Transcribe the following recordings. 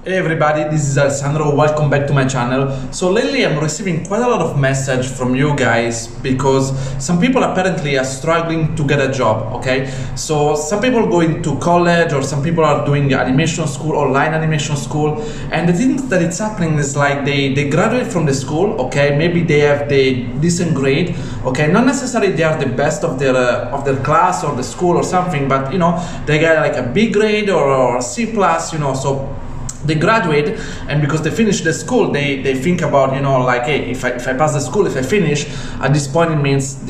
Hey everybody, this is Alessandro, welcome back to my channel. So lately I'm receiving quite a lot of message from you guys because some people apparently are struggling to get a job, okay? So some people going to college or some people are doing animation school, online animation school, and the thing that it's happening is like they graduate from the school, okay? Maybe they have the decent grade, okay? Not necessarily they are the best of their class or the school or something, but you know, they get like a B grade or C plus, you know, so they graduate, and because they finish the school, they think about, you know, like, hey, if I pass the school, if I finish, at this point it means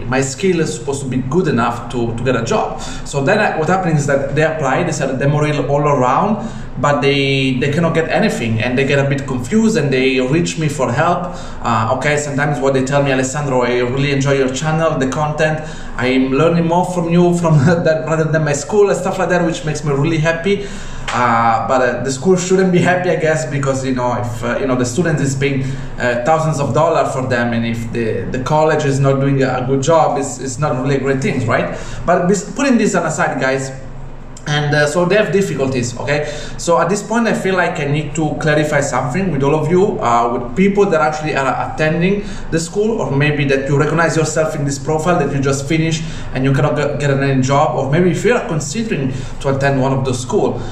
my skill is supposed to be good enough to get a job. So then what happens is that they apply, they set a demo reel all around, but they cannot get anything, and they get a bit confused and they reach me for help. Okay, sometimes what they tell me, Alessandro, I really enjoy your channel, the content, I'm learning more from you that rather than my school and stuff like that, which makes me really happy. But the school shouldn't be happy, I guess, because you know, if you know, the student is paying thousands of dollars for them, and if the college is not doing a good job, it's not really a great thing, right? But putting this on aside, guys, and so they have difficulties, okay? So at this point I feel like I need to clarify something with all of you, with people that actually are attending the school, or maybe that you recognize yourself in this profile that you just finished and you cannot get any job, or maybe if you are considering to attend one of those schools.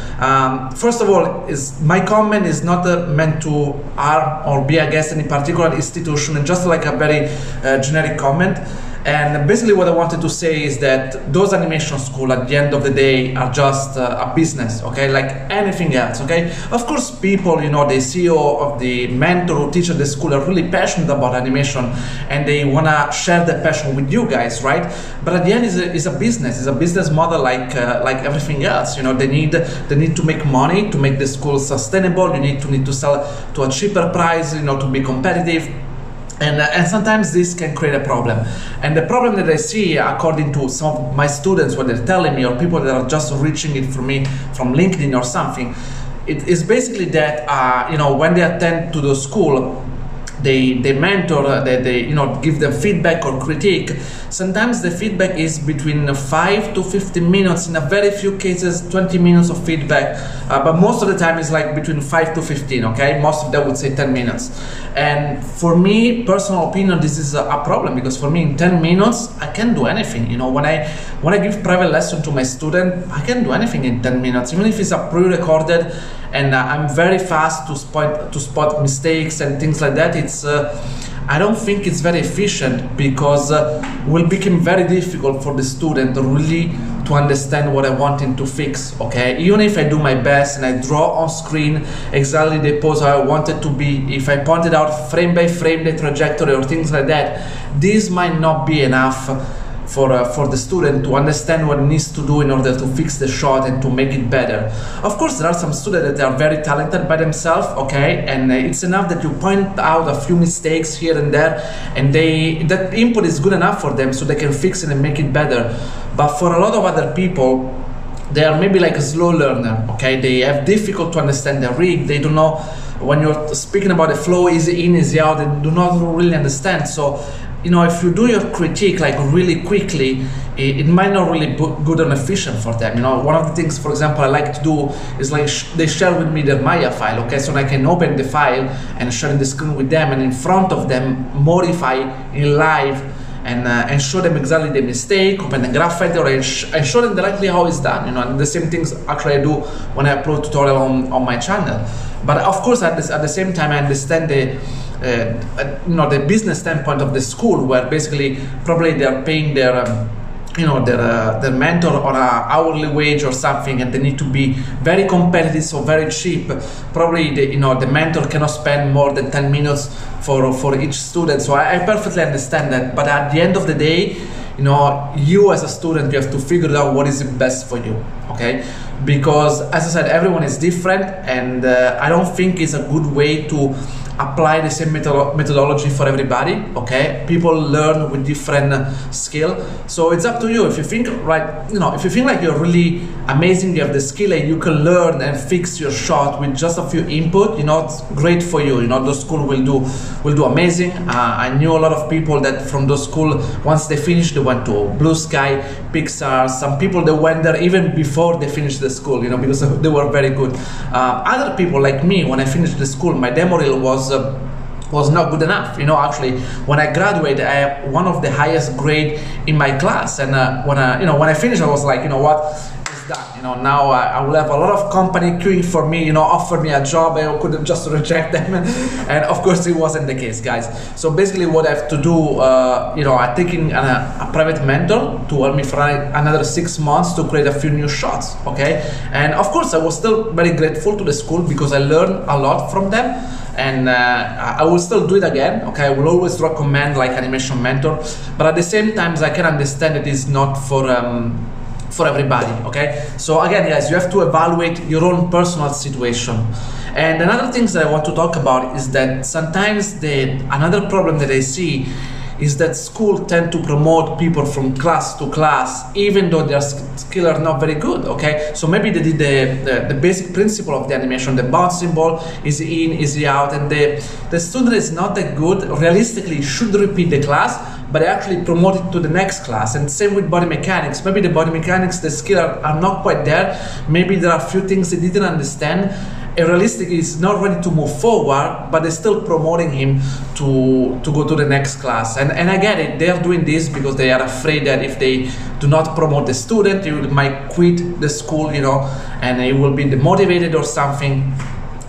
First of all, my comment is not meant to harm or be against any particular institution, and just like a very generic comment. And basically what I wanted to say is that those animation schools at the end of the day are just a business, okay, like anything else, okay? Of course, people, you know, the CEO of the mentor who teach at the school are really passionate about animation, and they want to share that passion with you guys, right? But at the end, it's a business model like everything else. You know, they need to make money to make the school sustainable. You need to sell to a cheaper price, you know, to be competitive. And sometimes this can create a problem. And the problem that I see, according to some of my students, what they're telling me, or people that are just reaching it from me from LinkedIn or something, it is basically that you know, when they attend to the school, they mentor, they you know, give them feedback or critique. Sometimes the feedback is between 5 to 15 minutes, in a very few cases 20 minutes of feedback, but most of the time it's like between 5 to 15, okay? Most of them would say 10 minutes. And for me, personal opinion, this is a problem, because for me in 10 minutes I can do anything. You know, when I give private lesson to my student, I can do anything in 10 minutes, even if it's a pre-recorded, and I'm very fast to spot mistakes and things like that. I don't think it's very efficient, because it will become very difficult for the student really to understand what I want him to fix, okay? Even if I do my best and I draw on screen exactly the pose I want it to be, if I pointed out frame by frame the trajectory or things like that, this might not be enough for the student to understand what it needs to do in order to fix the shot and to make it better. Of course, there are some students that are very talented by themselves, okay, and it's enough that you point out a few mistakes here and there, and that input is good enough for them so they can fix it and make it better. But for a lot of other people, they are maybe like a slow learner, okay? They have difficult to understand the rig. They don't know, when you're speaking about the flow, easy in, easy out, they do not really understand. So, you know, if you do your critique like really quickly, it might not really be good and efficient for them. You know, one of the things, for example, I like to do is like they share with me their Maya file, okay? So I can open the file and share the screen with them, and in front of them modify in live and show them exactly the mistake, open the graph editor, and show them directly how it's done. You know, and the same things actually I do when I upload tutorial on my channel. But of course, at the same time, I understand you know, the business standpoint of the school, where basically probably they are paying their you know, their mentor on an hourly wage or something, and they need to be very competitive, so very cheap. Probably the mentor cannot spend more than 10 minutes for each student. So I perfectly understand that. But at the end of the day, you know, you as a student, you have to figure out what is best for you, okay? Because as I said, everyone is different, and I don't think it's a good way to apply the same methodology for everybody, okay? People learn with different skill. So it's up to you. If you think, right, you know, if you feel like you're really amazing, you have the skill and you can learn and fix your shot with just a few input, you know, it's great for you. You know, those school will do amazing. I knew a lot of people that from those school, once they finished, they went to Blue Sky, Pixar. Some people, they went there even before they finished the school, you know, because they were very good. Other people like me, when I finished the school, my demo reel was not good enough. You know, actually, when I graduated, I had one of the highest grade in my class, and when I finished, I was like, you know what, it's done. You know, now I will have a lot of company queuing for me, you know, offer me a job. I could just reject them, and of course, it wasn't the case, guys. So basically, what I have to do, you know, I'm taking a private mentor to help me for another 6 months to create a few new shots, okay? And of course, I was still very grateful to the school because I learned a lot from them. And I will still do it again, okay? I will always recommend like animation mentor, but at the same time, I can understand it is not for everybody, okay? So again, guys, you have to evaluate your own personal situation. And another thing that I want to talk about is that sometimes another problem that I see is that school tend to promote people from class to class, even though their skill are not very good, okay? So maybe they did the basic principle of the animation, the bouncing ball is in, is out, and the student is not that good, realistically should repeat the class, but actually promote it to the next class. And same with body mechanics. Maybe the body mechanics, the skill are not quite there. Maybe there are a few things they didn't understand. And realistically, is not ready to move forward, but they're still promoting him to go to the next class. And I get it, they are doing this because they are afraid that if they do not promote the student, he might quit the school, you know, and he will be demotivated or something.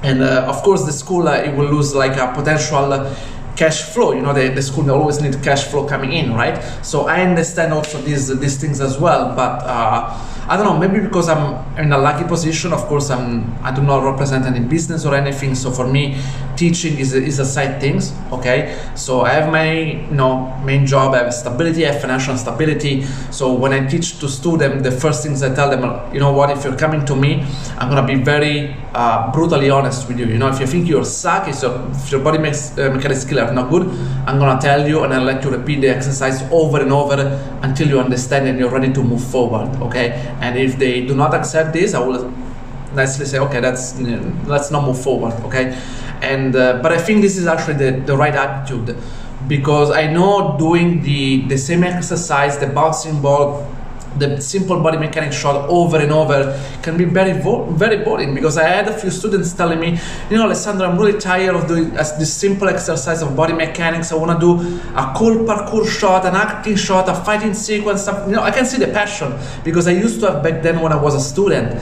And of course, the school, it will lose like a potential cash flow. You know, the school always need cash flow coming in, right? So I understand also these things as well, but I don't know, maybe because I'm in a lucky position. Of course, I do not represent any business or anything, so for me teaching is a side things, okay? So I have my main job, I have stability, I have financial stability. So when I teach to students, the first things I tell them are, you know what, if you're coming to me, I'm gonna be very brutally honest with you. You know, if you think you're suck, if your body mechanics skill are not good, I'm gonna tell you and I'll let you repeat the exercise over and over until you understand and you're ready to move forward, okay? And if they do not accept this, I will nicely say, okay, let's not move forward, okay? And but I think this is actually the right attitude, because I know doing the same exercise, the bouncing ball, the simple body mechanic shot over and over can be very boring, because I had a few students telling me, you know, Alessandro, I'm really tired of doing this simple exercise of body mechanics. I want to do a cool parkour shot, an acting shot, a fighting sequence, stuff. You know, I can see the passion, because I used to have back then when I was a student.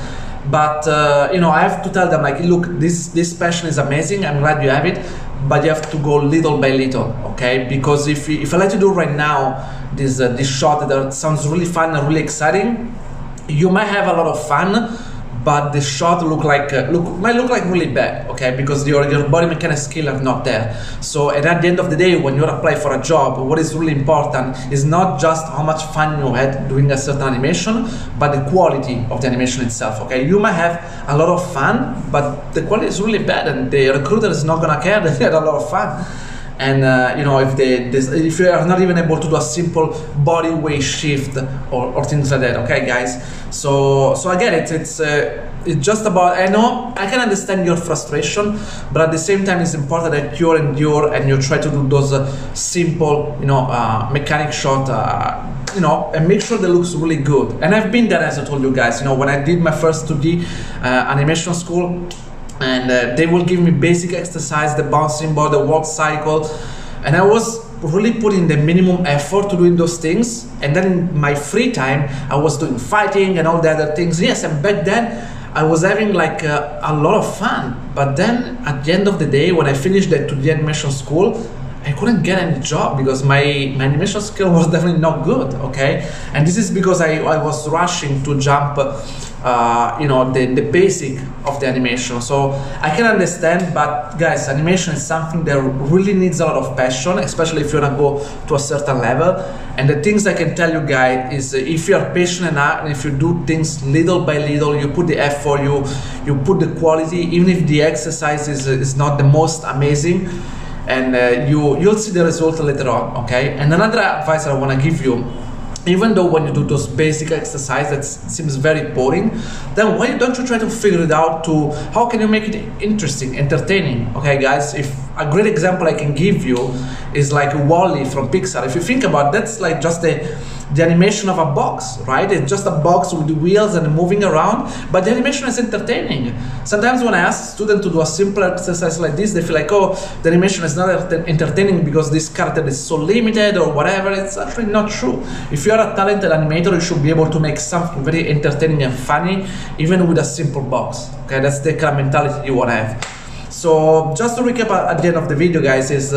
But you know, I have to tell them, like, look, this passion is amazing, I'm glad you have it, but you have to go little by little, okay? Because if I let you do right now this shot that sounds really fun and really exciting, you might have a lot of fun, but the shot might look like really bad, okay? Because your body mechanics skill are not there. So, and at the end of the day, when you apply for a job, what is really important is not just how much fun you had doing a certain animation, but the quality of the animation itself, okay? You might have a lot of fun, but the quality is really bad, and the recruiter is not gonna care that you had a lot of fun. And you know, if you are not even able to do a simple body weight shift or things like that, okay, guys? So I get it. It's just about, I know, I can understand your frustration, but at the same time, it's important that you endure and you try to do those simple, you know, mechanic shot, you know, and make sure that looks really good. And I've been there, as I told you guys. You know, when I did my first 2D animation school, and they will give me basic exercise, the bouncing ball, the walk cycle, and I was really putting the minimum effort to doing those things. And then in my free time, I was doing fighting and all the other things. Yes, and back then I was having like a lot of fun. But then at the end of the day, when I finished that 2D animation school, I couldn't get any job because my animation skill was definitely not good, okay? And this is because I was rushing to jump, you know, the basic of the animation. So I can understand, but guys, animation is something that really needs a lot of passion, especially if you wanna go to a certain level. And the things I can tell you guys is if you are patient enough and if you do things little by little, you put the effort, you put the quality, even if the exercise is not the most amazing, and you'll see the result later on, okay? And another advice I want to give you, even though when you do those basic exercises that seems very boring, then why don't you try to figure it out to how can you make it interesting, entertaining, okay guys? If a great example I can give you is like Wall-E from Pixar. If you think about it, that's like just the animation of a box, right? It's just a box with the wheels and moving around, but the animation is entertaining. Sometimes when I ask students to do a simple exercise like this, they feel like, oh, the animation is not entertaining because this character is so limited or whatever. It's actually not true. If you are a talented animator, you should be able to make something very entertaining and funny, even with a simple box, okay? That's the kind of mentality you want to have. So just to recap at the end of the video, guys, is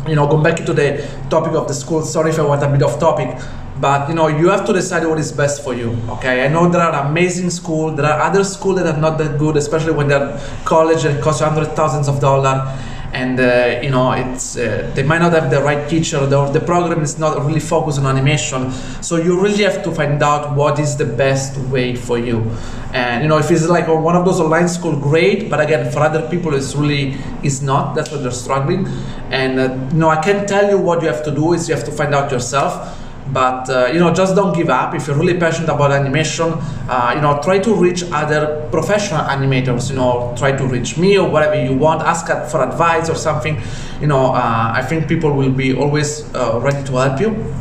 you know, going back into the topic of the school. Sorry if I went a bit off topic, but you know, you have to decide what is best for you, okay? I know there are amazing schools, there are other schools that are not that good, especially when they're college and cost hundreds of thousands of dollars, and you know, it's they might not have the right teacher, the program is not really focused on animation, so you really have to find out what is the best way for you. And you know, if it's like one of those online school, great, but again, for other people it's really is not. That's why they're struggling. And you know, I can tell you what you have to do is you have to find out yourself. But you know, just don't give up. If you're really passionate about animation, you know, try to reach other professional animators. You know, try to reach me or whatever you want. Ask for advice or something. You know, I think people will be always ready to help you.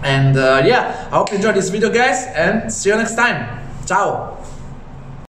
And yeah, I hope you enjoyed this video, guys, and see you next time. Ciao.